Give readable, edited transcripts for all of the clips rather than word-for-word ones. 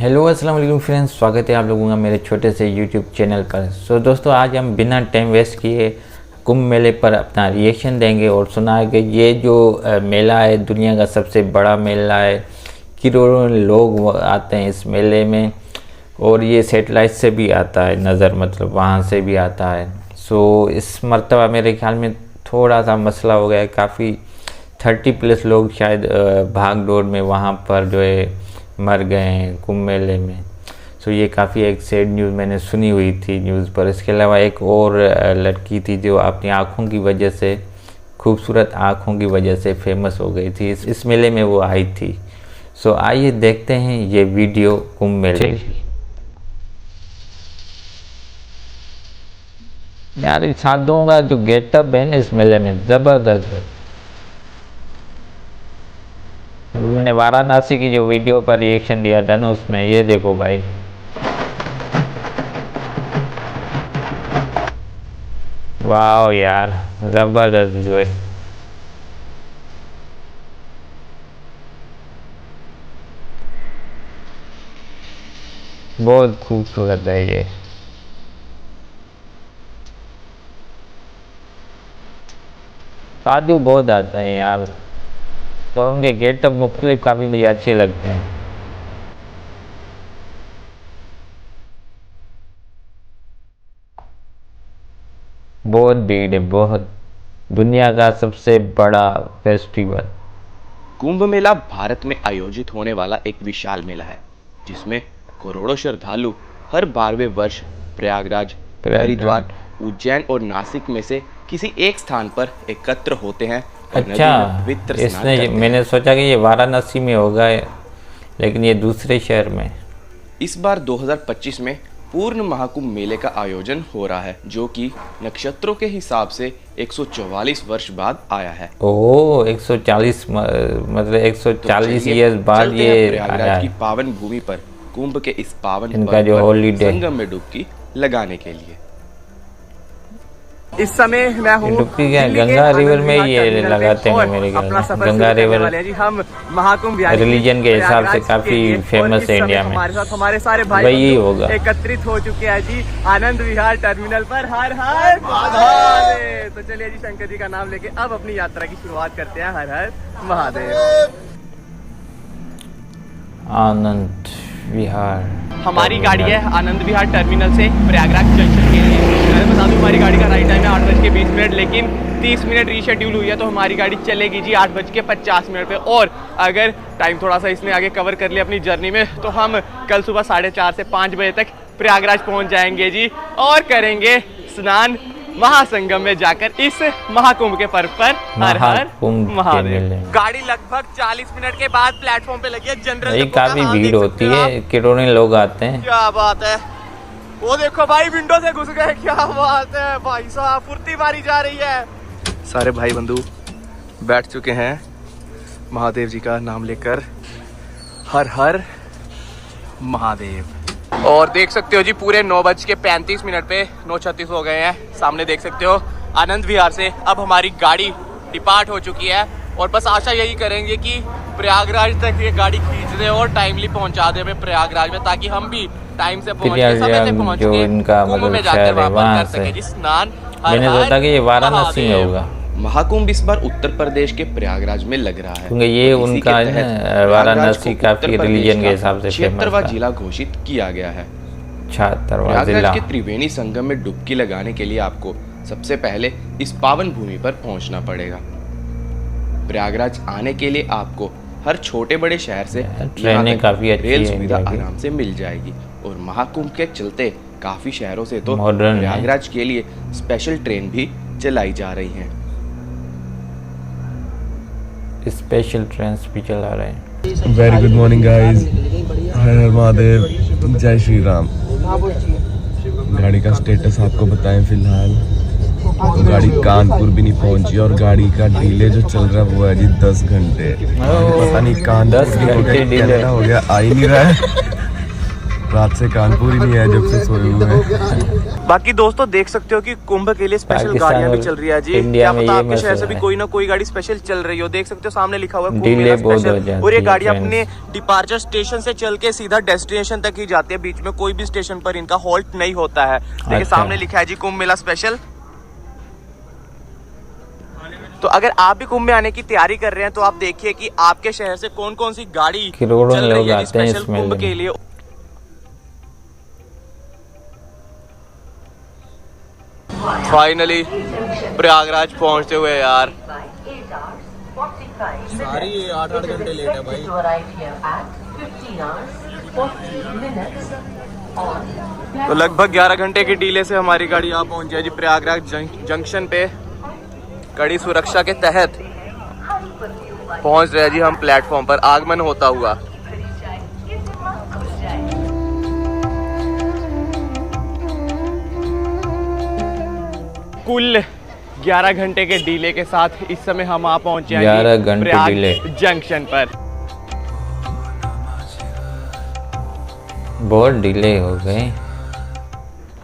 Hello अस्सलाम वालेकुम friends, स्वागत है आप लोगों का मेरे छोटे से यूट्यूब चैनल पर। दोस्तों आज हम बिना टाइम वेस्ट किए कुंभ मेले पर अपना रिएक्शन देंगे और सुना है कि ये जो मेला है दुनिया का सबसे बड़ा मेला है। करोड़ों लोग आते हैं इस मेले में और ये सेटेलाइट से भी आता है नज़र, मतलब वहाँ से भी आता है। इस मरतबा मेरे ख्याल में थोड़ा सा मसला हो गया है, काफ़ी 30+ लोग शायद भाग दौड़ में वहाँ पर जो है मर गए हैं कुंभ मेले में। ये काफ़ी एक सैड न्यूज़ मैंने सुनी हुई थी न्यूज़ पर। इसके अलावा एक और लड़की थी जो अपनी आँखों की वजह से, खूबसूरत आँखों की वजह से फेमस हो गई थी। इस मेले में वो आई थी। आइए देखते हैं ये वीडियो कुंभ मेले की। यार इन साधुओं का जो गेटअप है ना इस मेले में ज़बरदस्त है। मैंने वाराणसी की जो वीडियो पर रिएक्शन दिया था ना, उसमें ये देखो भाई, वाह यार जबरदस्त जो है। बहुत खूबसूरत है ये। साधु बहुत आता है यार, तो उनके गेटअप मुख्तलिफ काफ़ी मुझे अच्छे लगते हैं। बहुत भीड़ है, बहुत। दुनिया का सबसे बड़ा फेस्टिवल कुंभ मेला भारत में आयोजित होने वाला एक विशाल मेला है जिसमें करोड़ों श्रद्धालु हर 12वें वर्ष प्रयागराज, हरिद्वार, उज्जैन और नासिक में से किसी एक स्थान पर एकत्र होते हैं। अच्छा, इसने मैंने सोचा कि ये वाराणसी में होगा, लेकिन ये दूसरे शहर में। इस बार 2025 में पूर्ण महाकुंभ मेले का आयोजन हो रहा है, जो कि नक्षत्रों के हिसाब से 144 वर्ष बाद आया है। ओह 140, मतलब 140 ईयर्स बाद ये प्रयागराज की पावन भूमि पर कुंभ के इस पावन इनका जो हॉलीडे संगम में डुबकी लगाने के लिए। इस समय मैं हूँ डुबकी क्या गंगा रिवर में ये लगाते हैं मेरे ख्याल में। गंगा रिवर हम महाकुंभ रिलीजन के हिसाब से काफी फेमस है इंडिया में। हमारे साथ हमारे सारे भाई वही होगा एकत्रित हो चुके हैं जी आनंद विहार टर्मिनल पर। हर हर महादेव। तो चलिए जी शंकर जी का नाम लेके अब अपनी यात्रा की शुरुआत करते हैं। हर हर महादेव। आनंद विहार हमारी गाड़ी है आनंद विहार टर्मिनल से प्रयागराज जंक्शन के लिए। मैं बता दूं हमारी गाड़ी का राइट टाइम है 8:20, लेकिन 30 मिनट रीशेड्यूल हुई है, तो हमारी गाड़ी चलेगी जी 8:50 पे। और अगर टाइम थोड़ा सा इसने आगे कवर कर लिया अपनी जर्नी में, तो हम कल सुबह 4:30 से 5 बजे तक प्रयागराज पहुंच जाएंगे जी और करेंगे स्नान महासंगम में जाकर इस महाकुंभ के पर्व पर। हर हर महादेव। गाड़ी लगभग 40 मिनट के बाद प्लेटफॉर्म पे लगी है। जनरल काफी भीड़ होती है, करोड़ों लोग आते हैं। क्या बात है, वो देखो भाई विंडो से घुस गए। क्या बात है भाई साहब, फुर्ती मारी जा रही है। सारे भाई बंधु बैठ चुके हैं महादेव जी का नाम लेकर। हर हर महादेव। और देख सकते हो जी पूरे 9:35 पे 9:36 हो गए हैं। सामने देख सकते हो आनंद विहार से अब हमारी गाड़ी डिपार्ट हो चुकी है। और बस आशा यही करेंगे कि प्रयागराज तक ये गाड़ी खींच दे और टाइमली पहुंचा दे हमें प्रयागराज में, ताकि हम भी टाइम से पहुंच के समय से पहुंच के कुंभ में जाकर वहां पर कर सके स्नान। मैंने सोचा कि ये वाराणसी में होगा। महाकुंभ इस बार उत्तर प्रदेश के प्रयागराज में लग रहा है, क्योंकि ये उनका वाराणसी काफी रिलीजन के हिसाब से 76वां जिला घोषित किया गया है। 76वां जिला। के त्रिवेणी संगम में डुबकी लगाने के लिए आपको सबसे पहले इस पावन भूमि पर पहुंचना पड़ेगा। प्रयागराज आने के लिए आपको हर छोटे बड़े शहर से ट्रेनें काफी अच्छी रेल सुविधा आराम से मिल जाएगी। और महाकुंभ के चलते काफी शहरों से तो प्रयागराज के लिए स्पेशल ट्रेन भी चलाई जा रही हैं। स्पेशल ट्रेन भी चला रहे हैं। वेरी गुड मॉर्निंग गाइस, हर हर महादेव, जय श्री राम। गाड़ी का स्टेटस आपको बताएं फिलहाल तो गाड़ी कानपुर भी नहीं पहुंची और गाड़ी का डिले जो चल रहा है वो है जी 10 घंटे। पता नहीं कान 10 घंटे डिले हो गया, आ ही नहीं रहा है। रात से कानपुर ही नहीं है जब से सोए हुए हैं। बाकी दोस्तों देख सकते हो कि कुंभ के लिए स्पेशल पाकिस्तान गाड़ियां भी और चल रही है जी। इंडिया क्या में पता ये आपके शहर से मसला भी है। कोई ना कोई गाड़ी स्पेशल चल रही हो। देख सकते हो सामने लिखा हुआ है कुंभ डिले मेला बहुत हो स्पेशल। जाती और ये है गाड़ी फ्रेंड्स। अपने डिपार्चर स्टेशन से चल के सीधा डेस्टिनेशन तक ही जाती है। बीच में कोई भी स्टेशन पर इनका हॉल्ट नहीं होता है। देखिए अच्छा। सामने लिखा है जी कुंभ मेला स्पेशल। तो अगर आप भी कुंभ में आने की तैयारी कर रहे हैं तो आप देखिए कि आपके शहर से कौन कौन सी गाड़ी करोड़ों चल रही लोग है जी आते हैं स्पेशल इस मेले कुंभ में। के लिए। फाइनली प्रयागराज पहुंचते हुए यार। सारी 8-8 घंटे लेट है भाई। तो लगभग 11 घंटे की डीले से हमारी गाड़ी यहाँ पहुंच जाए जी प्रयागराज जंक्शन पे। कड़ी सुरक्षा के तहत पहुंच रहे हैं जी हम प्लेटफॉर्म पर आगमन होता हुआ। कुल 11 घंटे के डीले के साथ इस समय हम आ पहुंचे हैं 11 जी घंटे प्रयाग डिले। जंक्शन पर। बहुत डिले हो गए।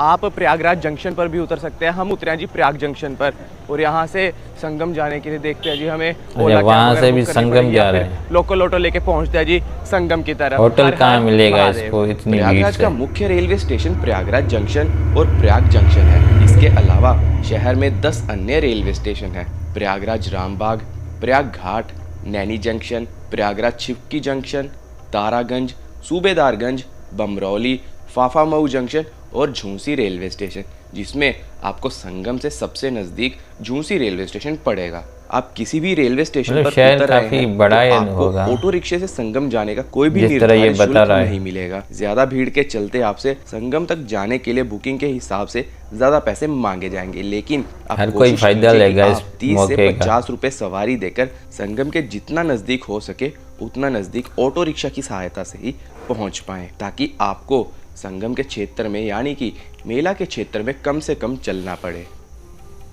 आप प्रयागराज जंक्शन पर भी उतर सकते हैं। हम उतरे हैं जी प्रयाग जंक्शन पर और यहाँ से संगम जाने के लिए देखते हैं जी हमें ओला कैब वहाँ वगैरह से भी बुक करनी संगम पड़ेगी जा या रहे फिर हैं। लोकल ऑटो लेके पहुँचते हैं जी संगम की तरफ। होटल हर कहाँ हर मिलेगा महादेव। इसको इतनी भीड़ प्रयागराज से? का मुख्य रेलवे स्टेशन प्रयागराज जंक्शन और प्रयाग जंक्शन है। इसके अलावा शहर में 10 अन्य रेलवे स्टेशन हैं। Prayagraj Rambagh, Prayag Ghat, Naini junction, Prayagraj Chheoki junction, Taraganj, Subedarganj, Bamrauli, Phaphamau junction और झूंसी रेलवे स्टेशन, जिसमें आपको संगम से सबसे नजदीक झूंसी रेलवे स्टेशन पड़ेगा। आप किसी भी रेलवे स्टेशन मतलब पर शहर उतर रहे काफी हैं बड़ा तो है होगा। आपको ऑटो रिक्शे से संगम जाने का कोई भी जिस तरह ये निर्धारित बता शुल्क रहा है। नहीं मिलेगा। ज्यादा भीड़ के चलते आपसे संगम तक जाने के लिए बुकिंग के हिसाब से ज्यादा पैसे मांगे जाएंगे, लेकिन आप हर कोई कोशिश फायदा कीजिए कि लेगा इस आप 30 से मौके का। 50 रुपए सवारी देकर संगम के जितना नजदीक हो सके उतना नजदीक ऑटो रिक्शा की सहायता से ही पहुंच पाए, ताकि आपको संगम के क्षेत्र में यानी कि मेला के क्षेत्र में कम से कम चलना पड़े।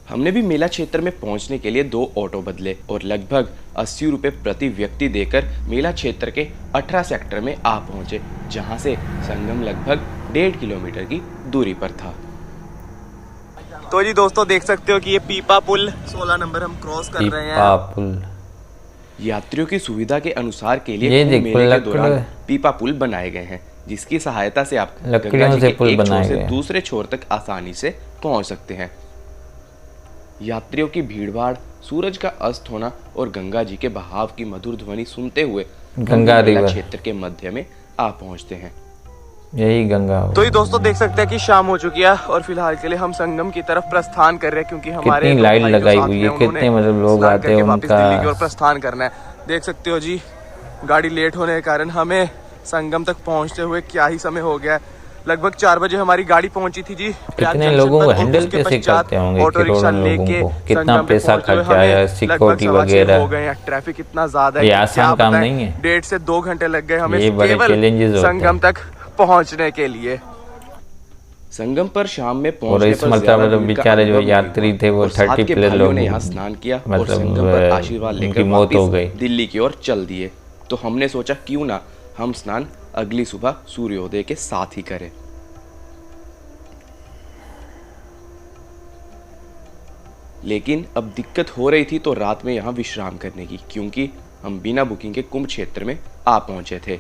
हमने भी मेला क्षेत्र में पहुंचने के लिए 2 ऑटो बदले और लगभग 80 रुपए प्रति व्यक्ति देकर मेला क्षेत्र के 18 सेक्टर में आ पहुंचे, जहां से संगम लगभग 1.5 किलोमीटर की दूरी पर था। तो जी दोस्तों देख सकते हो कि ये पीपा पुल 16 नंबर हम क्रॉस कर रहे हैं। पीपा पुल। यात्रियों की सुविधा के अनुसार के ये लिए कुंभ देख, मेले के लकड़- दौरान पीपा पुल बनाए गए हैं, जिसकी सहायता से आप लकड़ियों गंगा जी से के पुल एक छोर बनाए से गए हैं। दूसरे छोर तक आसानी से पहुंच सकते हैं। यात्रियों की भीड़भाड़, सूरज का अस्त होना और गंगा जी के बहाव की मधुर ध्वनि सुनते हुए गंगा मेला रिवर। क्षेत्र के मध्य में आ पहुंचते हैं। यही गंगा हो। तो ये दोस्तों देख सकते हैं कि शाम हो चुकी है और फिलहाल के लिए हम संगम की तरफ प्रस्थान कर रहे हैं, क्योंकि हमारे कितनी दो लाइट भाई जो लगाई साथ हुई में है, उन्होंने कितने मतलब लोग स्नान आते हैं, करके वापस उनका दिल्ली की ओर प्रस्थान करना है। देख सकते हो जी गाड़ी लेट होने के कारण हमें संगम तक पहुंचते हुए क्या ही समय हो गया है। लगभग 4 बजे हमारी गाड़ी पहुंची थी जी प्रयाग कितने जंक्शन लोगों पर को और हैंडल उसके कैसे पश्चात करते होंगे ऑटो रिक्शा करोड़ों लोगों लेके को? कितना संगम पे पैसा पहुंचे हुए खर्च आया, हमें सिक्योरिटी लगभग 6:15 वगैरह। हो गए हैं। ट्रैफिक इतना ज्यादा है ये कि आसान क्या काम बताएं, नहीं है। 1.5 से 2 घंटे लग गए हमें ये बड़े केवल challenges होते संगम हैं। तक पहुंचने के लिए। संगम पर शाम में और पहुंचने इस पर मतलब ज्यादा तो भीड़ का बेचारे जो अनुभव नहीं यात्री हुआ थे वो और साथ 30 के प्लस भाइयों लोग ने यहाँ स्नान किया और मतलब, संगम पर आशीर्वाद उनकी लेकर मौत हो वापस गई। दिल्ली की ओर चल दिए। तो हमने सोचा क्यों ना हम स्नान अगली सुबह सूर्योदय के साथ ही करें। लेकिन अब दिक्कत हो रही थी तो रात में यहाँ विश्राम करने की, क्योंकि हम बिना बुकिंग के कुंभ क्षेत्र में आ पहुंचे थे।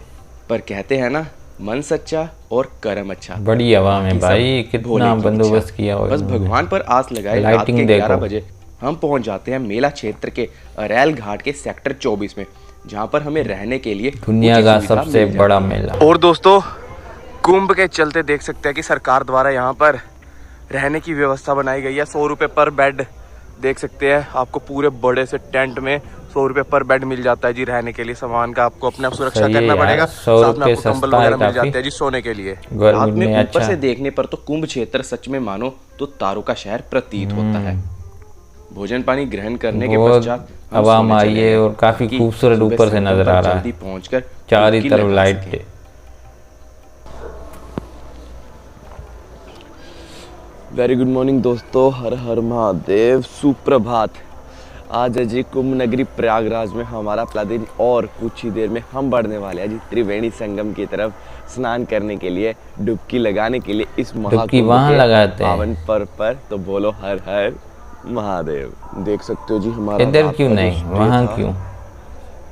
पर कहते हैं ना, मन सच्चा और कर्म अच्छा। बड़ी हवा में बाकी सब भाई भोले कितना की बंदोबस्त इच्छा। किया हुआ बस इन्होंने। भगवान पर आस लगाए रात लाइटिंग के देखो। 11 बजे हम पहुंच जाते हैं मेला क्षेत्र के अरैल घाट के सेक्टर 24 में, जहां पर हमें रहने के लिए दुनिया उचित का सुविधा सबसे मिल बड़ा जाती है। मेला। और दोस्तों कुंभ के चलते देख सकते हैं कि सरकार द्वारा यहाँ पर रहने की व्यवस्था बनाई गई है। 100 रुपये पर बेड देख सकते हैं। आपको पूरे बड़े से टेंट में 100 रुपये पर बेड मिल जाता है जी रहने के लिए। सामान का आपको अपना सुरक्षा सही है करना यार, पड़ेगा। 100 साथ में रुपये आपको कंबल सस्ता है वगैरह मिल काफी। जाते हैं जी सोने के लिए। रात गर्मी में में ऊपर अच्छा से देखने पर तो कुंभ क्षेत्र सच में मानो तो तारों का शहर प्रतीत होता है। भोजन पानी ग्रहण करने के बहुत पश्चात हम आवाम सोने आई चले है गए, और काफी ताकि खूबसूरत सुबह ऊपर से संगम नजर पर आ रहा है। जल्दी पहुंचकर चारों डुबकी तरफ लगा लाइट सकें। थे। वेरी गुड मॉर्निंग दोस्तों, हर हर महादेव, सुप्रभात। आज है जी कुंभ नगरी प्रयागराज में हमारा पहला दिन और कुछ ही देर में हम बढ़ने वाले हैं जी त्रिवेणी संगम की तरफ स्नान करने के लिए, डुबकी लगाने के लिए इस डुबकी महाकुंभ वहाँ के लगाते हैं। पावन पर्व पर। तो बोलो हर हर महादेव। देख सकते हो जी हमारा इधर रात क्यों का जो नहीं, stay वहाँ था, क्यों?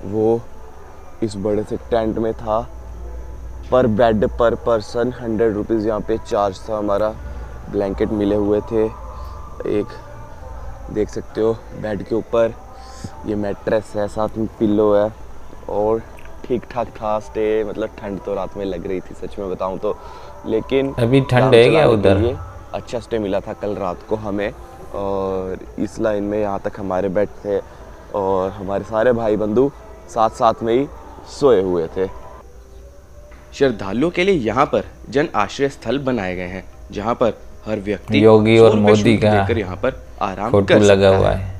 वो इस बड़े से टेंट में था। पर बेड पर पर्सन 100 रुपीज़ यहाँ पे चार्ज था हमारा। ब्लैंकेट मिले हुए थे, एक देख सकते हो बेड के ऊपर ये मैट्रेस है, साथ में पिल्लो है और ठीक ठाक था स्टे। मतलब ठंड तो रात में लग रही थी सच में बताऊं तो, लेकिन अभी ठंड काम है क्या चलाने के उधर? लिए अच्छा स्टे मिला था कल रात को हमें। और इस लाइन में यहाँ तक हमारे बेड थे और हमारे सारे भाई बंधु साथ साथ में ही सोए हुए थे। श्रद्धालुओं के लिए यहाँ पर जन आश्रय स्थल बनाए गए हैं, जहाँ पर हर व्यक्ति योगी 100 और रुपए मोदी शुल्क का देकर यहाँ पर आराम फोटो कर लगा सकता हुआ है। है।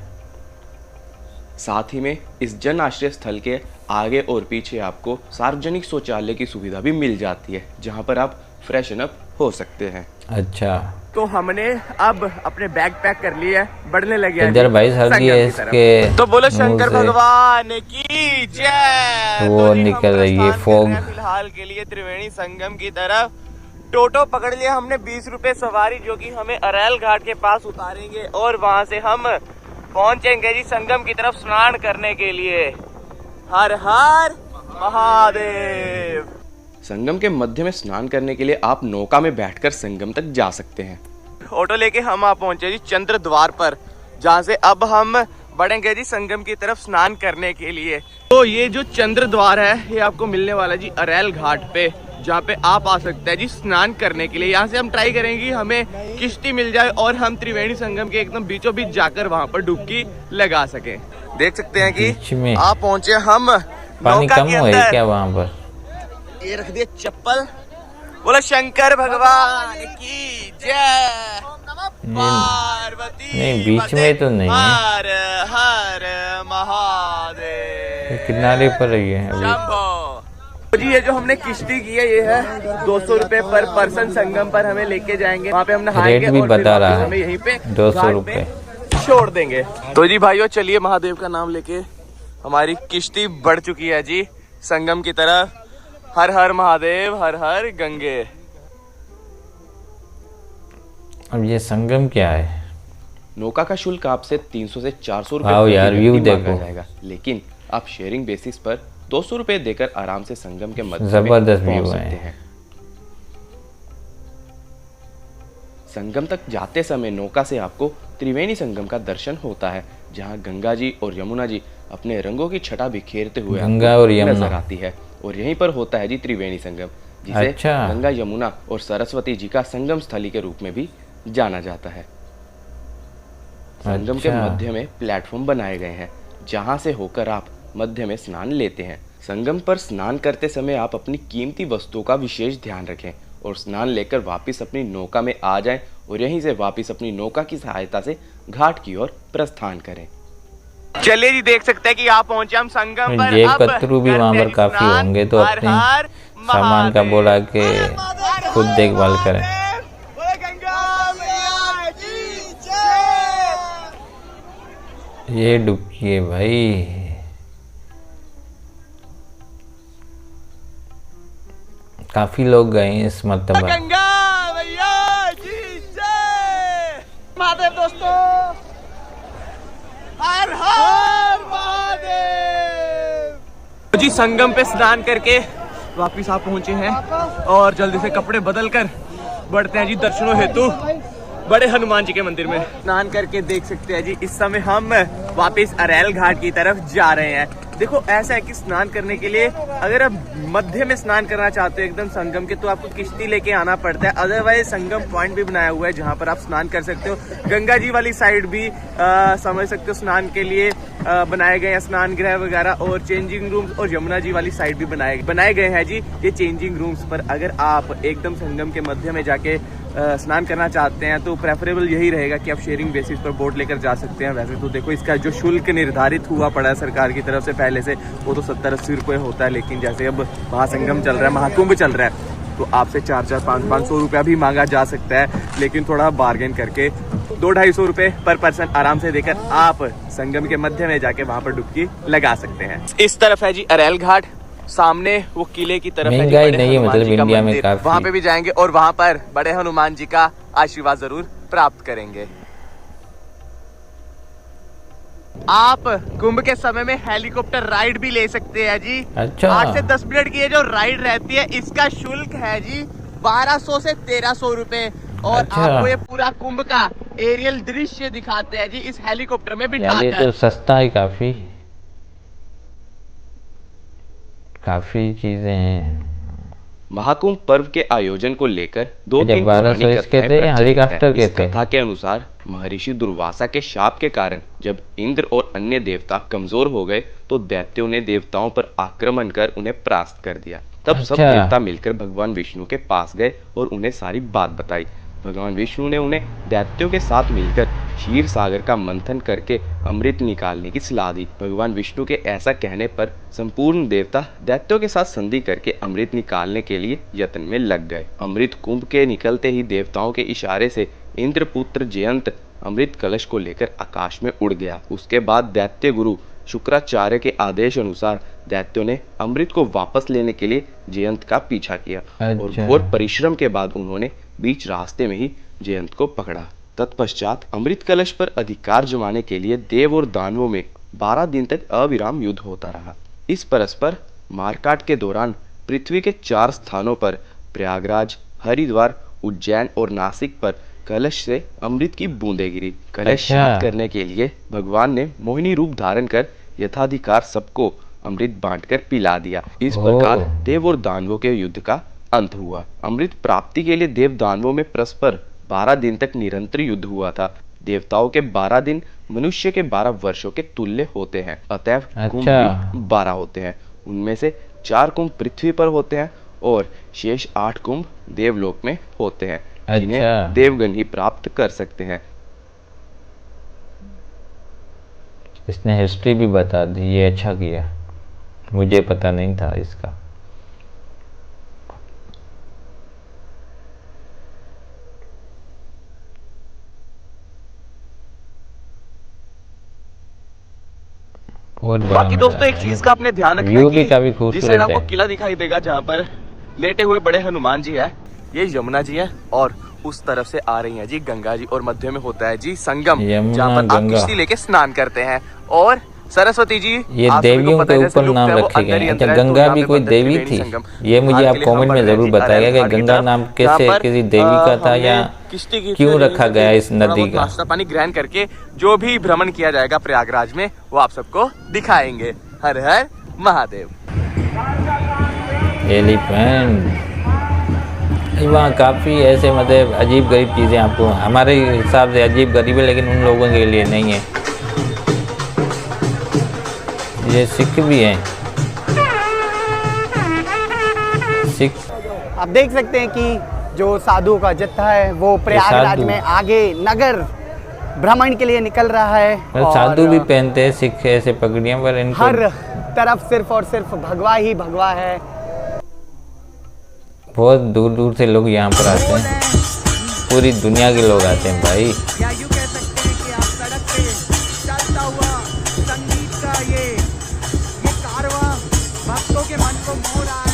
साथ ही में इस जन आश्रय स्थल के आगे और पीछे आपको सार्वजनिक शौचालय की सुविधा भी मिल जाती है, जहाँ पर आप फ्रेशन अप हो सकते हैं। अच्छा, तो हमने अब अपने बैग पैक कर लिए, बढ़ने लगे हैं इधर जी भाई सर्दी संगम है की इसके तरफ। तो बोलो मुंह शंकर से भगवान की जय। वो तो जी हम निकल रही है प्रस्थान कर फॉग। रहे हैं फिलहाल के लिए त्रिवेणी संगम की तरफ। टोटो पकड़ लिया हमने 20 रुपए सवारी, जो कि हमें अरैल घाट के पास उतारेंगे और वहां से हम पहुंचेंगे जी संगम की तरफ स्नान करने के लिए। हर हर महादेव। संगम के मध्य में स्नान करने के लिए आप नौका में बैठकर संगम तक जा सकते हैं। ऑटो लेके हम आ पहुंचे जी चंद्र द्वार पर, जहाँ से अब हम बढ़ेंगे जी संगम की तरफ स्नान करने के लिए। तो ये जो चंद्र द्वार है ये आपको मिलने वाला जी अरैल घाट पे, जहाँ पे आप आ सकते हैं जी स्नान करने के लिए। यहाँ से हम ट्राई करेंगे हमें किश्ती मिल जाए और हम त्रिवेणी संगम के एकदम बीचों बीच जाकर वहाँ पर डुबकी लगा सके। देख सकते हैं कि बीच में आप पहुंचे हम पानी नौका कम के हुआ है अंदर। क्या वहाँ पर? ये रख दिए चप्पल। बोलो शंकर भगवान की जय। पार्वती नहीं, बीच में तो नहीं है। हर हर महादेव। ये किनारे पर रही है अभी। शंभो। तो जी ये जो हमने किश्ती की है ये है 200 रुपए पर पर्सन। संगम पर हमें लेके जाएंगे, वहाँ पे हम नहाएंगे रेट भी और फिर बता रहा वापस है, हमें यहीं पे 200 घाट रुपए पे छोड़ देंगे। तो जी भाइयों चलिए, महादेव का नाम लेके हमारी किश्ती बढ़ चुकी है जी संगम की तरफ। हर हर महादेव, हर हर गंगे। अब ये संगम क्या है? नौका का शुल्क आपसे 300 से 400 रुपए वाओ यार, प्रति व्यू व्यक्ति मांगा देखो। जाएगा, लेकिन आप शेयरिंग बेसिस पर 200 रुपए देकर आराम से संगम के मध्य में जबरदस्त पहुंच व्यू सकते है। हैं। संगम तक जाते समय नौका से आपको त्रिवेणी संगम का दर्शन होता है, जहां गंगा जी और यमुना जी अपने रंगों की छटा बिखेरते हुए गंगा आपको और यमुना। नजर आती है। और यहीं पर होता है जी त्रिवेणी संगम, जिसे अच्छा। गंगा, यमुना और सरस्वती जी का संगम स्थली के रूप में भी जाना जाता है। संगम के अच्छा। मध्य में प्लेटफॉर्म बनाए गए हैं, जहां से होकर आप मध्य में स्नान लेते हैं। संगम पर स्नान करते समय आप अपनी कीमती वस्तुओं का विशेष ध्यान रखें और स्नान लेकर वापस अपनी नौका में आ जाएं और यहीं से वापस अपनी नौका की सहायता से घाट की ओर प्रस्थान करें। चलिए जी, देख सकते हैं कि आप पहुंचे हम संगम पर। जेब अब कतरू भी करते वहाँ हैं पर जी काफी स्नान। होंगे, तो हर अपने हर सामान का महादेव। बोला के खुद देखभाल करें। बोले गंगा मैया की जय। ये डुबकी है भाई। काफी लोग गए हैं इस मरतबा। गंगा मैया की जय। महादेव दोस्तों, हर हर महादेव। जी संगम पे स्नान करके वापिस आप पहुंचे हैं और जल्दी से कपड़े बदल कर बढ़ते हैं जी दर्शनों हेतु बड़े हनुमान जी के मंदिर में। स्नान करके देख सकते हैं जी इस समय हम वापस अरैल घाट की तरफ जा रहे हैं। देखो ऐसा है कि स्नान करने के लिए अगर आप मध्य में स्नान करना चाहते हो एकदम संगम के, तो आपको किश्ती लेके आना पड़ता है। अदरवाइज संगम पॉइंट भी बनाया हुआ है जहाँ पर आप स्नान कर सकते हो। गंगा जी वाली साइड भी समझ सकते हो स्नान के लिए बनाए गए हैं स्नान गृह वगैरह और चेंजिंग रूम्स, और यमुना जी वाली साइड भी बनाए गए हैं जी ये चेंजिंग रूम्स। पर अगर आप एकदम संगम के मध्य में जाके स्नान करना चाहते हैं तो प्रेफरेबल यही रहेगा कि आप शेयरिंग बेसिस पर बोट लेकर जा सकते हैं। वैसे तो देखो इसका जो शुल्क निर्धारित हुआ पड़ा है सरकार की तरफ से पहले से, वो तो 70-80 रुपये होता है। लेकिन जैसे अब महासंगम चल रहा है, महाकुंभ चल रहा है, तो आपसे 400-500 रुपया भी मांगा जा सकता है। लेकिन थोड़ा बार्गेन करके 200-250 रुपए पर पर्सन आराम से देकर आप संगम के मध्य में जाके वहां पर डुबकी लगा सकते हैं। इस तरफ है जी अरेल घाट, सामने वो किले की तरफ है जी महंगाई बड़े नहीं है, हनुमान मतलब जी का इंडिया में मंदिर। काफी। वहां पे भी जाएंगे और वहां पर बड़े हनुमान जी का आशीर्वाद जरूर प्राप्त करेंगे। आप कुंभ के समय में हेलीकॉप्टर राइड भी ले सकते हैं जी। अच्छा। 8 से 10 मिनट की ये जो राइड रहती है, इसका शुल्क है जी 1200 से 1300 रुपए। और अच्छा। आपको ये पूरा कुंभ का एरियल दृश्य दिखाते हैं जी इस हेलीकॉप्टर में यार ये बिठाकर। तो सस्ता है काफी, काफी चीजें हैं। महाकुंभ पर्व के आयोजन को लेकर दो अच्छा, तीन 1200 पौराणिक इसके कथाएं थे, प्रचलित हेलीकॉप्टर हैं। के इस थे। कथा के अनुसार महर्षि दुर्वासा के शाप के कारण जब इंद्र और अन्य देवता कमजोर हो गए तो दैत्यों ने देवताओं पर आक्रमण कर उन्हें परास्त कर दिया। तब सब अच्छा। देवता मिलकर भगवान विष्णु के पास गए और उन्हें सारी बात बताई। भगवान विष्णु ने उन्हें दैत्यों के साथ मिलकर क्षीर सागर का मंथन करके अमृत निकालने की सलाह दी। भगवान विष्णु के ऐसा कहने पर संपूर्ण देवता दैत्यों के साथ संधि करके अमृत निकालने के लिए यत्न में लग गए। अमृत कुंभ के निकलते ही देवताओं के इशारे से इंद्रपुत्र जयंत अमृत कलश को लेकर आकाश में उड़ गया। उसके बाद दैत्य गुरु शुक्राचार्य के आदेश अनुसार दैत्यों ने अमृत को वापस लेने के लिए जयंत का पीछा किया और अच्छा। घोर परिश्रम के बाद उन्होंने बीच रास्ते में ही जयंत को पकड़ा। तत्पश्चात अमृत कलश पर अधिकार जमाने के लिए देव और दानवों में 12 दिन तक अविराम युद्ध होता रहा। इस परस्पर मारकाट के दौरान पृथ्वी के 4 स्थानों पर प्रयागराज, हरिद्वार, उज्जैन और नासिक पर कलश से अमृत की बूंदें गिरी। कलश अच्छा। शांत करने के लिए भगवान ने मोहिनी रूप धारण कर यथाधिकार सबको अमृत बांटकर पिला दिया। इस प्रकार ओह। देव और दानवों के युद्ध का अंत हुआ। अमृत प्राप्ति के लिए देव दानवों में परस्पर 12 दिन तक निरंतर युद्ध हुआ था। देवताओं के 12 दिन मनुष्य के 12 वर्षों के तुल्य होते हैं, अतएव कुंभ अच्छा। भी 12 होते हैं। उनमें से 4 कुंभ पृथ्वी पर होते हैं और शेष 8 कुंभ देवलोक में होते हैं, जिन्हें अच्छा। देवगण ही प्राप्त कर सकते हैं। इसने हिस्ट्री भी बता दी, ये अच्छा किया, मुझे पता नहीं था इसका। बहुत बड़ा बाकी दोस्तों मेला एक है। चीज का आपने ध्यान रखना व्यू है भी कि काफी जिस खूबसूरत साइड आपको है। किला दिखाई देगा जहाँ पर लेटे हुए बड़े हनुमान जी है, ये यमुना जी है और उस तरफ से आ रही है जी गंगा जी और मध्य में होता है जी संगम, यमुना, जहाँ पर आप गंगा। किश्ती लेके स्नान करते हैं। और सरस्वती जी ये आप सभी को देवियों पता के है, जैसे ऊपर लुप्त नाम है, वो रखे अंदर गए ही हैं। अंदर अच्छा, है, तो गंगा यहाँ भी पे कोई बनता देवी त्रिवेणी थी? संगम। ये मुझे हाल आप के लिए कमेंट हम में बन रहे जरूर हैं जी बताइएगा अरेल कि घाट की गंगा तरफ, नाम जहाँ कैसे पर, किसी देवी का था हमने या किश्ती की क्यों रखा गया इस थोड़ा नदी बहुत का? नाश्ता पानी ग्रहण करके जो भी भ्रमण किया जाएगा प्रयागराज में वो आप सबको दिखाएंगे। हर हर महादेव। एलिफेंट, वहाँ काफ़ी ऐसे मतलब अजीब गरीब चीज़ें आपको, हमारे हिसाब से अजीब गरीब है लेकिन उन लोगों के लिए नहीं है। ये सिख भी हैं, सिख। आप देख सकते हैं कि जो साधुओं का जत्था है वो प्रयागराज साधु। में आगे नगर भ्रमण के लिए निकल रहा है। मतलब और साधु भी पहनते हैं सिख ऐसे पगड़ियाँ, पर इनको हर तरफ सिर्फ और सिर्फ भगवा ही भगवा है। बहुत दूर दूर से लोग यहाँ पर आते हैं, पूरी दुनिया के लोग आते हैं भाई। या यूं कह सकते हैं कि आप सड़क पे चलता हुआ संगीत का ये कारवां भक्तों के मन को मोह रहा है।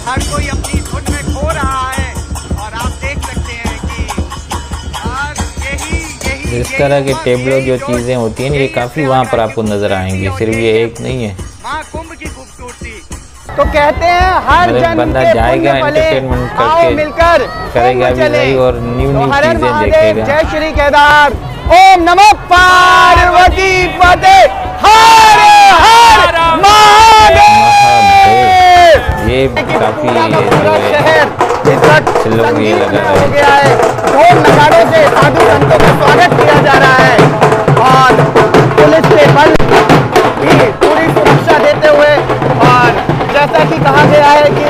हर कोई अपनी धुन में खो रहा है और आप देख सकते हैं कि यार यही इस तरह के टेबलो जो चीज़ें होती हैं ये काफ़ी वहाँ पर आपको नज़र आएंगी, सिर्फ ये एक नहीं है। महाकुंभ की खूबसूरती। तो कहते हैं हर मतलब जन्म बंदा के जाएगा, पुण्य फले entertainment आओ करके मिलकर करेगा कुंभ भी चले। नहीं और न्यू तो न्यू हर हर चीज़ें महादेव, देखेगा। जय श्री केदार, ओम नमः पार्वती पते, हर हर महादेव। ये काफ़ी पूरा शहर इस वक्त लोग ये संगीत लगा में रहे हो हैं। गया है। ढोल नगाड़ों से साधु संतों का स्वागत किया जा रहा है और पुलिस के बल भी पूरी सुरक्षा देते हुए, और जैसा कि कहा गया है कि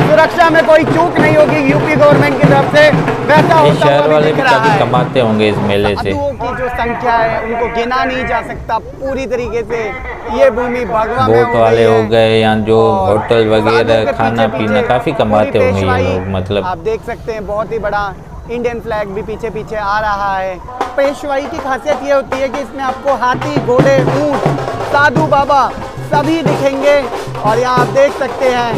सुरक्षा में कोई चूक नहीं होगी यूपी गवर्नमेंट की तरफ से, वैसा ये होता हुआ शहर भी वाले दिख भी रहा काफ़ी है। कमाते होंगे इस मेले से। साधुओं की जो संख्या है उनको गिना नहीं जा सकता। पूरी तरीके से ये भूमि भगवा में बोट वाले हो गए या जो और होटल साधुओं वगैरह के खाना पीछे पीना पीछे काफ़ी कमाते पूरी होंगे ये पेशवाई लोग, मतलब आप देख सकते हैं बहुत ही बड़ा इंडियन फ्लैग भी पीछे पीछे आ रहा है। पेशवाई की खासियत ये होती है कि इसमें आपको हाथी, घोड़े, ऊंट, साधु बाबा सभी दिखेंगे। और यहाँ आप देख सकते हैं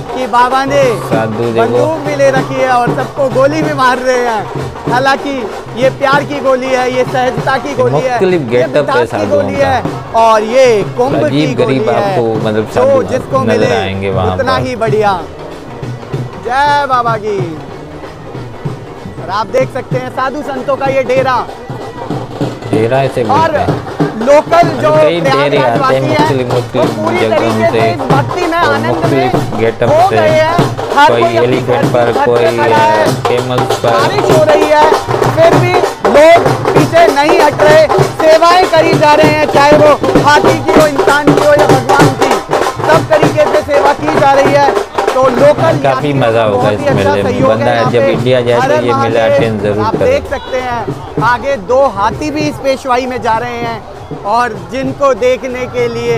कि बाबा ने बंदूक भी ले रखी है और सबको गोली भी मार रहे हैं। हालांकि ये प्यार की गोली है, ये सहजता की गोली है, ये मिठास की गोली है और ये कुंभ की गोली है। तो जिसको मिले उतना ही बढ़िया। जय बाबा की। और आप देख सकते हैं साधु संतों का ये डेरा ऐसे और लोकल जो प्रयागराज वासी हैं वो पूरी तरीके से इस भक्ति में आनंद में हो गए हैं। हर कोई एलिफेंट पर, कोई कैमल्स पर, बारिश हो रही है फिर भी लोग पीछे नहीं हट रहे, सेवाएं करी जा रहे हैं, चाहे वो हाथी की हो, इंसान की हो या भगवान की, सब तरीके से सेवा की जा रही है। तो लोकल काफी मजा होगा इस मेले में। बंदा जब इंडिया जाए तो ये मेला अटेंड जरूर आप करे। देख सकते हैं आगे 2 हाथी भी इस पेशवाई में जा रहे हैं और जिनको देखने के लिए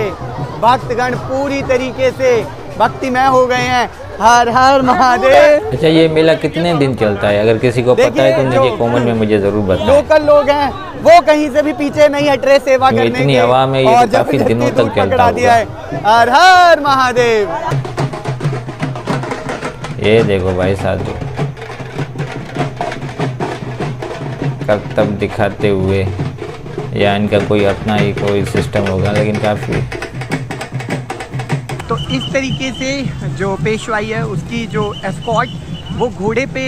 भक्तगण पूरी तरीके से भक्तिमय हो गए हैं। हर हर महादेव। अच्छा, ये मेला कितने दिन चलता है? अगर किसी को पता है तो मुझे कमेंट में मुझे जरूर बताएं। लोकल लोग हैं वो कहीं से भी पीछे नहीं हट रहे सेवा करने के। इतनी हवा में ये तो काफी दिनों तक चलता है। हर हर महादेव। ये देखो भाई साधु कर्तव्य दिखाते हुए, या इनका कोई अपना ही कोई सिस्टम होगा, लेकिन काफी। तो इस तरीके से जो पेशवाई है उसकी जो एस्कॉर्ट वो घोड़े पे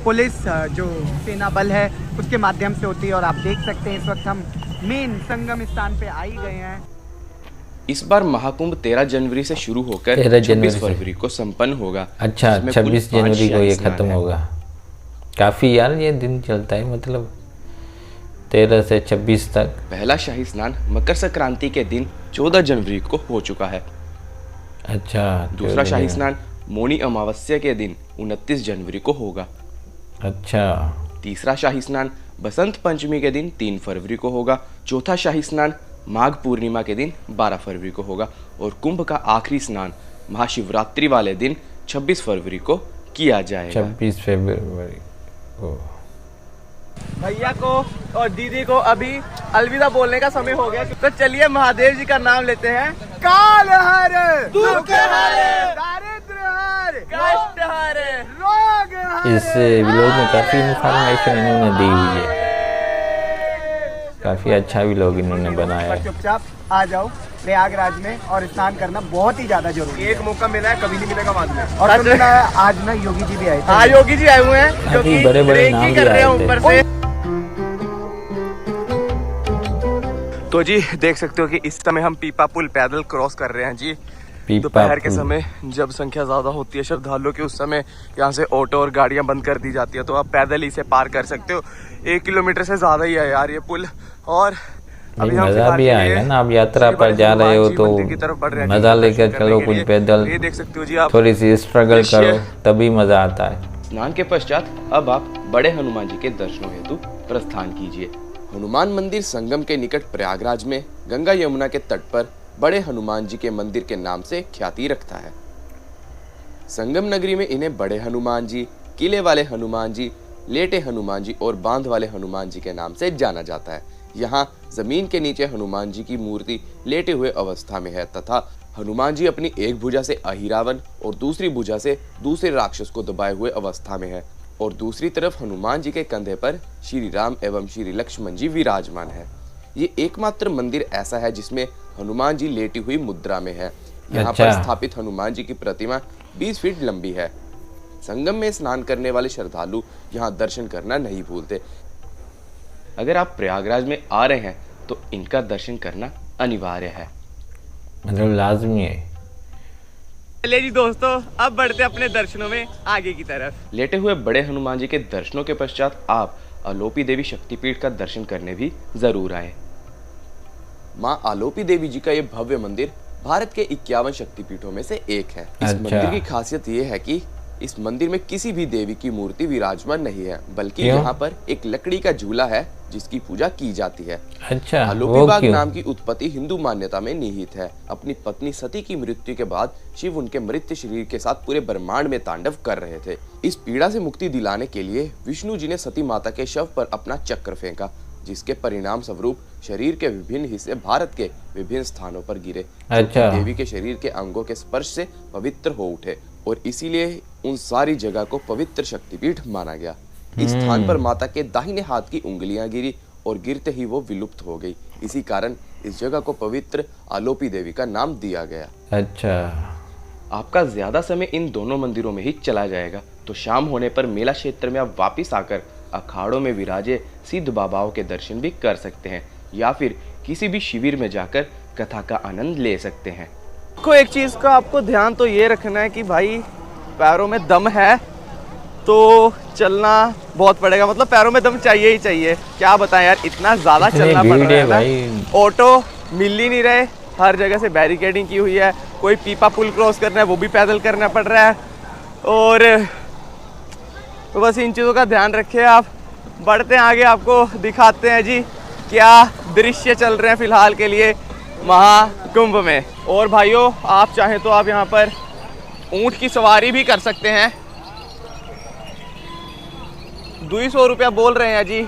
पुलिस जो सेना बल है उसके माध्यम से होती है। और आप देख सकते हैं इस वक्त हम मेन संगम स्थान पे आ ही गए हैं। इस बार महाकुंभ 13 जनवरी से शुरू होकर 26 फरवरी को संपन्न होगा। अच्छा, 26 जनवरी को ये खत्म होगा। काफी यार ये दिन चलता है, मतलब 13 से 26 तक। पहला शाही स्नान मकर संक्रांति के दिन 14 जनवरी को हो चुका है। अच्छा, दूसरा शाही स्नान मौनी अमावस्या के दिन 29 जनवरी को होगा। अच्छा। तीसरा शाही स्नान बसंत पंचमी के दिन 3 फरवरी को होगा। चौथा शाही स्नान माघ पूर्णिमा के दिन 12 फरवरी को होगा और कुंभ का आखिरी स्नान महाशिवरात्रि वाले दिन 26 फरवरी को किया जाएगा। 26 फरवरी को। भैया को और दीदी को अभी अलविदा बोलने का समय हो गया, तो चलिए महादेव जी का नाम लेते हैं। काल हर, दुख हर, दारिद्र हर, कष्ट हर, रोग हर। इस व्लॉग में काफी इंफॉर्मेशन इन्होंने दी हुई है, काफी अच्छा व्लॉग इन्होंने बनाया है। चुपचाप आ जाओ प्रयागराज में और स्नान करना बहुत ही ज्यादा जरूरी है। एक मौका मिला है, कभी नहीं मिलेगा बाद में। और आज ना योगी जी भी आए थे। हाँ, योगी जी आए हुए हैं जो कि बड़े नाम कर रहे हैं ऊपर से। तो जी देख सकते हो कि इस समय हम पीपा पुल पैदल क्रॉस कर रहे हैं जी। दोपहर के समय जब संख्या ज्यादा होती है श्रद्धालुओं की, उस समय यहाँ से ऑटो और गाड़ियां बंद कर दी जाती है, तो आप पैदल इसे पार कर सकते हो। 1 किलोमीटर से ज्यादा ही है यार ये पुल। और अभी मजा भी आएगा ना, आप यात्रा पर जा रहे हो तो मजा लेकर चलो, कुछ पैदल ये देख सकते हो जी आप, थोड़ी सी स्ट्रगल करो तभी मजा आता है। स्नान के पश्चात अब आप बड़े हनुमान जी के दर्शनों हेतु प्रस्थान कीजिए। हनुमान मंदिर संगम के निकट प्रयागराज में गंगा यमुना के तट पर बड़े हनुमान जी के मंदिर के नाम से ख्याति रखता है। संगम नगरी में इन्हें बड़े हनुमान जी, किले वाले हनुमान जी, लेटे हनुमान जी और बांध वाले हनुमान जी के नाम से जाना जाता है। यहाँ जमीन के नीचे हनुमान जी की मूर्ति लेटे हुए अवस्था में है तथा हनुमान जी अपनी एक भुजा से अहिरावण और दूसरी भुजा से दूसरे राक्षस को दबाए हुए अवस्था में है और दूसरी तरफ हनुमान जी के कंधे पर श्री राम एवं श्री लक्ष्मण जी विराजमान है। ये एकमात्र मंदिर ऐसा है जिसमें हनुमान जी लेटी हुई मुद्रा में है। यहाँ पर स्थापित हनुमान जी की प्रतिमा 20 फीट लंबी है। संगम में स्नान करने वाले श्रद्धालु यहाँ दर्शन करना नहीं भूलते। अगर आप प्रयागराज में आ रहे हैं तो इनका दर्शन करना अनिवार्य है, मतलब लाजमी है। चलिए जी दोस्तों, अब बढ़ते अपने दर्शनों में आगे की तरफ। लेटे हुए बड़े हनुमान जी के दर्शनों के पश्चात आप आलोपी देवी शक्तिपीठ का दर्शन करने भी जरूर आए। माँ आलोपी देवी जी का ये भव्य मंदिर भारत के 51 शक्तिपीठों में से एक है। इस मंदिर की खासियत ये है कि इस मंदिर में किसी भी देवी की मूर्ति विराजमान नहीं है, बल्कि क्यों? यहाँ पर एक लकड़ी का झूला है जिसकी पूजा की जाती है। अच्छा, आलोपी वो बाग क्यों? नाम की उत्पत्ति हिंदू मान्यता में निहित है। अपनी पत्नी सती की मृत्यु के बाद शिव उनके मृत शरीर के साथ पूरे ब्रह्मांड में तांडव कर रहे थे। इस पीड़ा से मुक्ति दिलाने के लिए विष्णु जी ने सती माता के शव पर अपना चक्र फेंका, जिसके परिणाम स्वरूप शरीर के विभिन्न हिस्से भारत के विभिन्न स्थानों पर गिरे। अच्छा। देवी के शरीर के अंगों के स्पर्श से पवित्र हो उठे और इसीलिए उन सारी जगह को पवित्र शक्तिपीठ माना गया। इस स्थान पर माता के दाहिने हाथ की उंगलियां गिरी और गिरते ही वो विलुप्त हो गई। इसी कारण इस जगह को पवित्र आलोपी देवी का नाम दिया गया। अच्छा, आपका ज्यादा समय इन दोनों मंदिरों में ही चला जाएगा, तो शाम होने पर मेला क्षेत्र में आप वापिस आकर अखाड़ों में विराजे सिद्ध बाबाओं के दर्शन भी कर सकते हैं, या फिर किसी भी शिविर में जाकर कथा का आनंद ले सकते हैं। देखो, एक चीज का आपको ध्यान तो ये रखना है कि भाई पैरों में दम है तो चलना बहुत पड़ेगा, मतलब पैरों में दम चाहिए ही चाहिए। क्या बताएं यार, इतना ज्यादा इतनी चलना पड़ भीड़ रहा है है भाई। ना। ऑटो मिल ही नहीं रहे, हर जगह से बैरिकेडिंग की हुई है। कोई पीपा पुल क्रॉस करना है वो भी पैदल करना पड़ रहा है। और तो बस इन चीज़ों का ध्यान रखें आप। बढ़ते हैं आगे, आपको दिखाते हैं जी क्या दृश्य चल रहे हैं फिलहाल के लिए महाकुंभ में। और भाइयों, आप चाहें तो आप यहाँ पर ऊंट की सवारी भी कर सकते हैं। 200 रुपया बोल रहे हैं जी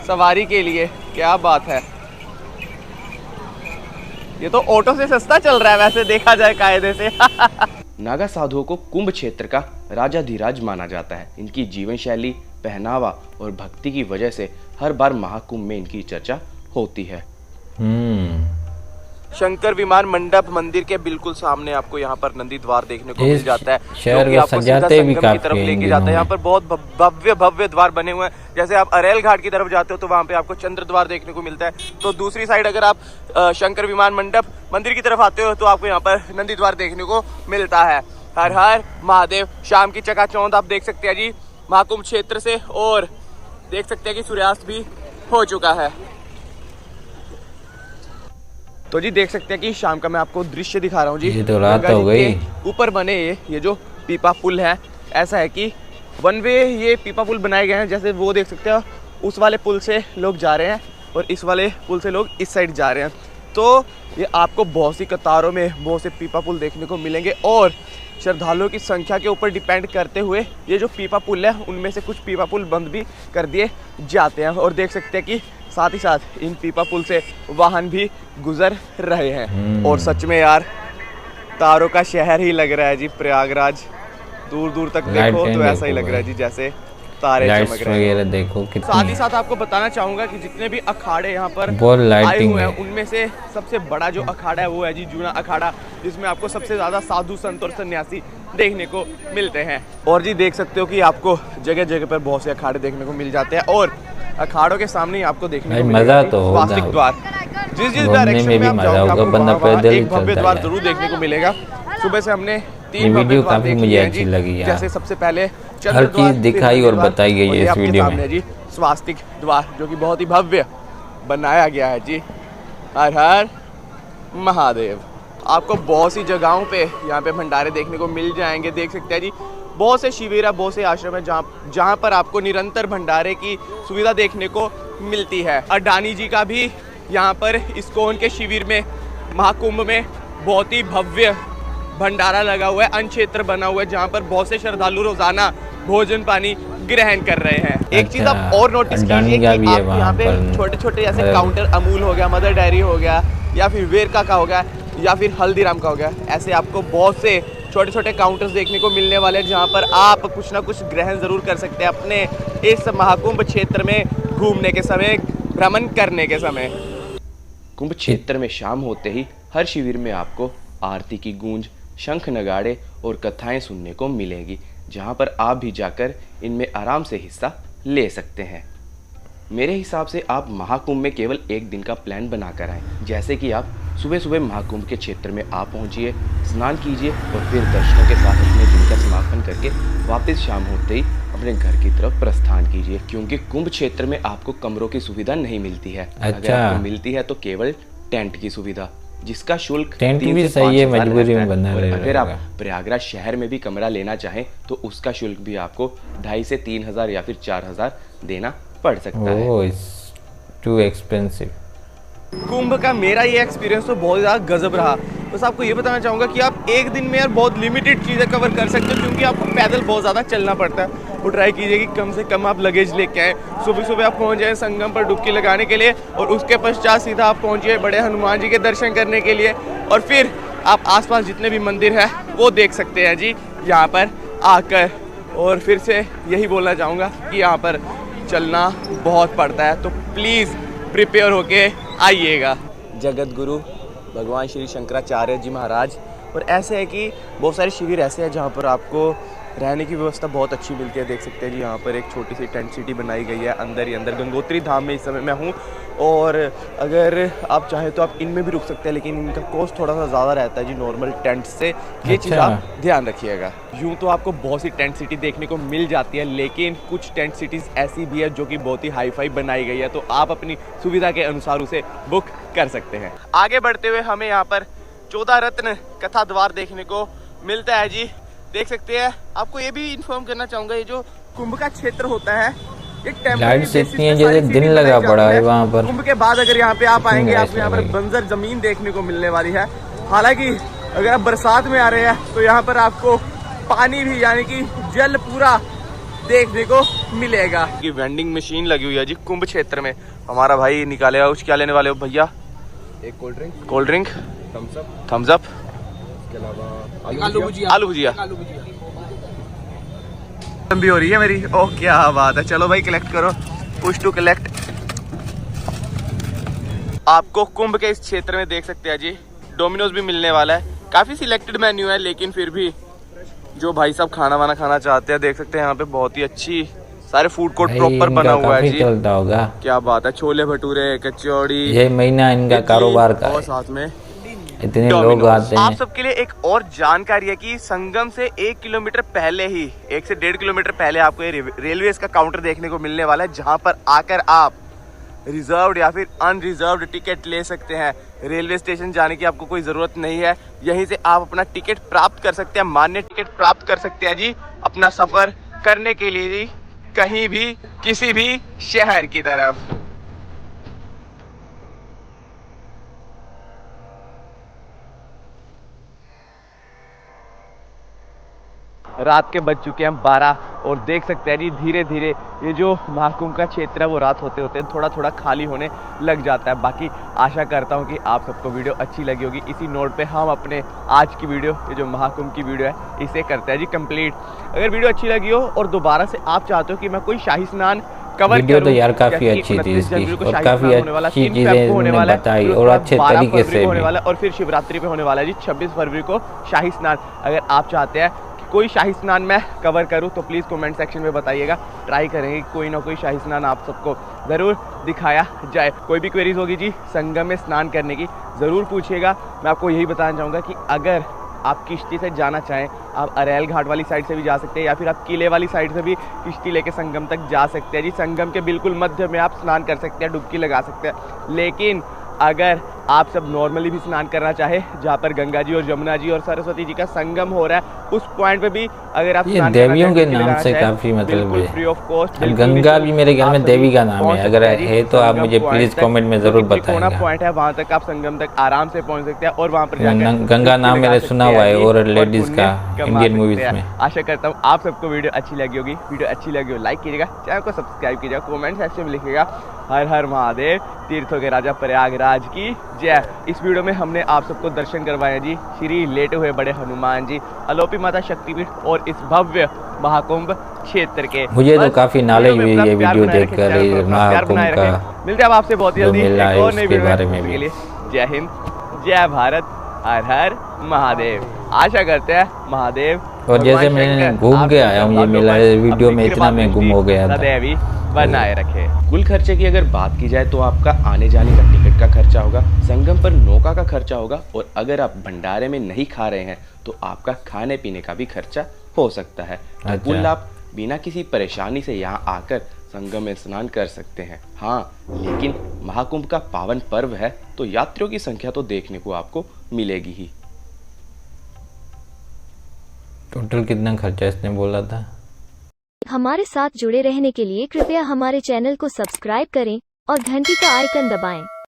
सवारी के लिए, क्या बात है। ये तो ऑटो से सस्ता चल रहा है वैसे देखा जाए कायदे से। नागा साधुओं को कुंभ क्षेत्र का राजाधिराज माना जाता है। इनकी जीवन शैली, पहनावा और भक्ति की वजह से हर बार महाकुंभ में इनकी चर्चा होती है। शंकर विमान मंडप मंदिर के बिल्कुल सामने आपको यहाँ पर नंदी द्वार देखने को मिल जाता है, शहर जो कि को आपको सीधा सजाते भी संगम की काफी तरफ हैं इन लेके जाता है। दिनों यहाँ में। पर बहुत भव्य भव्य द्वार बने हुए हैं। जैसे आप अरेल घाट की तरफ जाते हो तो वहाँ पे आपको चंद्र द्वार देखने को मिलता है, तो दूसरी साइड अगर आप शंकर विमान मंडप मंदिर की तरफ आते हो तो आपको यहाँ पर नंदी द्वार देखने को मिलता है। हर हर महादेव। शाम की चकाचौंध आप देख सकते हैं जी महाकुंभ क्षेत्र से, और देख सकते हैं कि सूर्यास्त भी हो चुका है। तो जी देख सकते हैं कि शाम का मैं आपको दृश्य दिखा रहा हूँ जी। ये तो रात गंगा हो जी गई। के ऊपर बने ये जो पीपा पुल है, ऐसा है कि वन वे ये पीपा पुल बनाए गए हैं। जैसे वो देख सकते हो, उस वाले पुल से लोग जा रहे हैं और इस वाले पुल से लोग इस साइड जा रहे हैं। तो ये आपको बहुत सी कतारों में बहुत से पीपा पुल देखने को मिलेंगे, और श्रद्धालुओं की संख्या के ऊपर डिपेंड करते हुए ये जो पीपा पुल है उनमें से कुछ पीपा पुल बंद भी कर दिए जाते हैं। और देख सकते हैं कि साथ ही साथ इन पीपा पुल से वाहन भी गुजर रहे हैं। और सच में यार तारों का शहर ही लग रहा है जी प्रयागराज। दूर दूर तक देखो तो ऐसा ही लग रहा है जी जैसे तारे चमक लाइट्स रहे हैं। वगैरह देखो साथ ही कितनी। साथ आपको बताना चाहूंगा कि जितने भी अखाड़े यहाँ पर बहुत आए लाइटिंग हुए हैं है। उनमें से सबसे बड़ा जो अखाड़ा है वो है जी जूना अखाड़ा, जिसमें आपको सबसे ज्यादा साधु संत और सन्यासी देखने को मिलते हैं। और जी देख सकते हो कि आपको जगह जगह पर बहुत से अखाड़े देखने को मिल जाते हैं, और अखाड़ों के सामने ही आपको देखने भाई को मजा मिलेगा तो होगा। स्वास्तिक द्वार। जिस घूमने डायरेक्शन में में भी आप मजा जाओगे होगा, आपको बंदा वहाँ पैदल ही एक भव्य चलता द्वार है। जरूर देखने को मिलेगा। सुबह से हमने ये 3 भव्य वीडियो द्वार काफी देख मुझे लिए हैं अच्छी जी। लगी यार। जैसे सबसे पहले हर चंद्र चीज द्वार, दिखाई फिर और द्वार, बताई गई है और ये इस आपके वीडियो में। सामने जी स्वास्तिक द्वार, जो कि बहुत ही भव्य बनाया गया है जी। हर हर महादेव। आपको बहुत सी जगहों पे यहाँ पे भंडारे देखने को मिल जाएंगे। देख सकते हैं जी बहुत से शिविर है, बहुत से आश्रम है जहाँ पर आपको निरंतर भंडारे की सुविधा देखने को मिलती है। अडानी जी का भी यहाँ पर इस्कॉन के शिविर में महाकुंभ में बहुत ही भव्य भंडारा लगा हुआ है, अन्न क्षेत्र बना हुआ है, जहाँ पर बहुत से श्रद्धालु रोजाना भोजन पानी ग्रहण कर रहे हैं। एक चीज आप और नोटिस अडानी कीजिए का कि भी है आप वहाँ यहाँ पे पर। छोटे छोटे जैसे अरे। काउंटर अमूल हो गया, मदर डेयरी हो गया, या फिर वेरका का हो गया, या फिर हल्दीराम का हो गया, ऐसे आपको बहुत से छोटे छोटे काउंटर्स देखने को मिलने वाले हैं, जहाँ पर आप कुछ ना कुछ ग्रहण जरूर कर सकते हैं अपने इस महाकुंभ क्षेत्र में घूमने के समय, भ्रमण करने के समय। कुंभ क्षेत्र में शाम होते ही हर शिविर में आपको आरती की गूंज, शंख नगाड़े और कथाएं सुनने को मिलेगी, जहां पर आप भी जाकर इनमें आराम से हिस्सा ले सकते हैं। मेरे हिसाब से आप महाकुंभ में केवल एक दिन का प्लान बनाकर आएं। जैसे कि आप सुबह सुबह महाकुंभ के क्षेत्र में आप पहुंचिए, स्नान कीजिए और फिर दर्शनों के साथ अपने दिन का समापन करके वापस शाम होते ही अपने घर की तरफ प्रस्थान कीजिए, क्योंकि कुंभ क्षेत्र में आपको कमरों की सुविधा नहीं मिलती है। अगर अच्छा। आपको मिलती है तो केवल टेंट की सुविधा। जिसका शुल्क टेंट 3 भी से सही 5 है, हज़ार मजबूरी रहता में है। बंधा और रहेगा। अगर आप प्रयागराज शहर में भी कमरा लेना चाहें तो उसका शुल्क भी आपको 2.5 से 3 हज़ार या फिर 4 हज़ार देना पड़ सकता है। Oh it's too expensive. Kumbh का मेरा ये एक्सपीरियंस तो बहुत ज़्यादा गजब रहा। बस आपको ये बताना चाहूँगा कि आप एक दिन में यार बहुत लिमिटेड चीज़ें कवर कर सकते हो, क्योंकि आपको पैदल बहुत ज़्यादा चलना पड़ता है। वो ट्राई कीजिए कि कम से कम आप लगेज लेके आएँ। सुबह सुबह आप पहुँच जाएँ संगम पर डुबकी लगाने के लिए, और उसके पश्चात सीधा आप पहुँचिए बड़े हनुमान जी के दर्शन करने के लिए, और फिर आप आसपास जितने भी मंदिर हैं वो देख सकते हैं जी यहाँ पर आकर। और फिर से यही बोलना चाहूँगा कि यहाँ पर चलना बहुत पड़ता है, तो प्लीज़ प्रिपेयर होके आइएगा। जगत गुरु भगवान श्री शंकराचार्य जी महाराज। और ऐसे है कि बहुत सारे शिविर ऐसे हैं जहाँ पर आपको रहने की व्यवस्था बहुत अच्छी मिलती है। देख सकते हैं जी यहाँ पर एक छोटी सी टेंट सिटी बनाई गई है अंदर ही अंदर। गंगोत्री धाम में इस समय मैं हूँ, और अगर आप चाहें तो आप इनमें भी रुक सकते हैं, लेकिन इनका कॉस्ट थोड़ा सा ज़्यादा रहता है जी नॉर्मल टेंट से। ये चीज़ आप ध्यान रखिएगा। यूँ तो आपको बहुत सी टेंट सिटी देखने को मिल जाती है, लेकिन कुछ टेंट सिटीज़ ऐसी भी है जो कि बहुत ही हाई फाई बनाई गई है, तो आप अपनी सुविधा के अनुसार उसे बुक कर सकते हैं। आगे बढ़ते हुए हमें यहाँ पर 14 रत्न कथा द्वार देखने को मिलता है जी। देख सकते हैं। आपको ये भी इन्फॉर्म करना चाहूँगा, ये जो कुंभ का क्षेत्र होता है ये लाइट्स इतनी है जैसे दिन लगा पड़ा है वहाँ पर। कुंभ के बाद अगर यहाँ पे आप आएंगे, आपको यहाँ पर बंजर जमीन देखने को मिलने वाली है। हालांकि अगर आप बरसात में आ रहे हैं तो यहाँ पर आपको पानी भी यानी कि जल पूरा देखने को मिलेगा। की वेंडिंग मशीन लगी हुई है जी कुंभ क्षेत्र में। हमारा भाई निकालेगा कुछ। क्या लेने वाले हो भैया? एक कोल्ड ड्रिंक, थम्स अप, आलू भुजिया भी हो रही है मेरी। ओह क्या बात है। चलो भाई कलेक्ट करो, पुश टू कलेक्ट। आपको कुंभ के इस क्षेत्र में देख सकते हैं जी डोमिनोज भी मिलने वाला है। काफी सिलेक्टेड मेन्यू है, लेकिन फिर भी जो भाई साहब खाना वाना खाना चाहते हैं देख सकते हैं यहाँ पे बहुत ही अच्छी सारे फूड कोर्ट प्रॉपर बना हुआ है जी। चलता होगा। क्या बात है। छोले भटूरे, कचौड़ी, ये महीना इनका कारोबार का और साथ में इतने लोग आते हैं। आप सबके लिए एक और जानकारी है कि संगम से 1 किलोमीटर पहले ही 1 से 1.5 किलोमीटर पहले आपको ये रेलवे का काउंटर देखने को मिलने वाला है, जहां पर आकर आप रिजर्व्ड या फिर अनरिजर्व्ड टिकट ले सकते हैं। रेलवे स्टेशन जाने की आपको कोई ज़रूरत नहीं है, यहीं से आप अपना टिकट प्राप्त कर सकते हैं, मान्य टिकट प्राप्त कर सकते हैं जी अपना सफ़र करने के लिए जी कहीं भी किसी भी शहर की तरफ। रात के बज चुके हैं 12 और देख सकते हैं जी धीरे धीरे ये जो महाकुंभ का क्षेत्र है वो रात होते होते थोड़ा थोड़ा खाली होने लग जाता है। बाकी आशा करता हूँ कि आप सबको वीडियो अच्छी लगी होगी। इसी नोट पे हम अपने आज की वीडियो, ये जो महाकुंभ की वीडियो है, इसे करते हैं जी कंप्लीट। अगर वीडियो अच्छी लगी हो और दोबारा से आप चाहते हो कि मैं कोई शाही स्नान कवर वीडियो तो यार काफी अच्छी थी इसकी, और काफी अच्छी चीजें उन्होंने बताई और अच्छे तरीके से होने वाला, और फिर शिवरात्रि पे होने वाला है जी 26 फरवरी को शाही स्नान। अगर आप चाहते हैं कोई शाही स्नान मैं कवर करूं तो प्लीज़ कमेंट सेक्शन में बताइएगा। ट्राई करेंगे कोई ना कोई शाही स्नान आप सबको ज़रूर दिखाया जाए। कोई भी क्वेरीज होगी जी संगम में स्नान करने की ज़रूर पूछिएगा। मैं आपको यही बताना चाहूँगा कि अगर आप किश्ती से जाना चाहें, आप अरेल घाट वाली साइड से भी जा सकते हैं, या फिर आप किले वाली साइड से भी किश्ती लेके संगम तक जा सकते हैं जी। संगम के बिल्कुल मध्य में आप स्नान कर सकते हैं, डुबकी लगा सकते हैं। लेकिन अगर आप सब नॉर्मली भी स्नान करना चाहे, जहाँ पर गंगा जी और यमुना जी और सरस्वती जी का संगम हो रहा है, उस पॉइंट पे भी अगर आप ये देवियों के नाम से काफी मतलब है। Free of cost. गंगा भी मेरे ख्याल में देवी का नाम है, अगर है तो आप मुझे प्लीज कमेंट में जरूर बताइएगा। पॉइंट है वहाँ तक आप संगम तक आराम से पहुँच सकते हैं, और वहाँ पर जाकर गंगा नाम मैंने सुना हुआ है और लेडीज का इंडियन मूवीज में। आशा करता हूँ आप सबको वीडियो अच्छी लगी होगी। वीडियो अच्छी लगी हो लाइक कीजिएगा, चैनल को सब्सक्राइब कीजिएगा, कमेंट सेक्शन में लिखिएगा हर हर महादेव, तीर्थों के राजा प्रयागराज की जय। इस वीडियो में हमने आप सबको दर्शन करवाए जी श्री लेटे हुए बड़े हनुमान जी, अलोपी माता शक्तिपीठ और इस भव्य महाकुंभ क्षेत्र के। मुझे तो काफी नॉलेज हुई ये वीडियो देखकर महाकुंभ का। मिलते हैं आपसे बहुत जल्दी एक और नई वीडियो बारे में भी। जय हिंद, जय भारत, हर हर महादेव। आशा करते हैं महादेव और जैसे मैं घूम के आया हूँ ये मेला, वीडियो में इतना मैं गुम हो गया था। बनाए रखे। कुल खर्चे की अगर बात की जाए तो आपका आने जाने का टिकट का खर्चा होगा, संगम पर नौका का खर्चा होगा, और अगर आप भंडारे में नहीं खा रहे हैं तो आपका खाने पीने का भी खर्चा हो सकता है। तो कुल आप बिना किसी परेशानी से यहाँ आकर संगम में स्नान कर सकते हैं। हाँ, लेकिन महाकुंभ का पावन पर्व है तो यात्रियों की संख्या तो देखने को आपको मिलेगी ही। टोटल कितना खर्चा इसने बोला था? हमारे साथ जुड़े रहने के लिए कृपया हमारे चैनल को सब्सक्राइब करें और घंटी का आइकन दबाएं।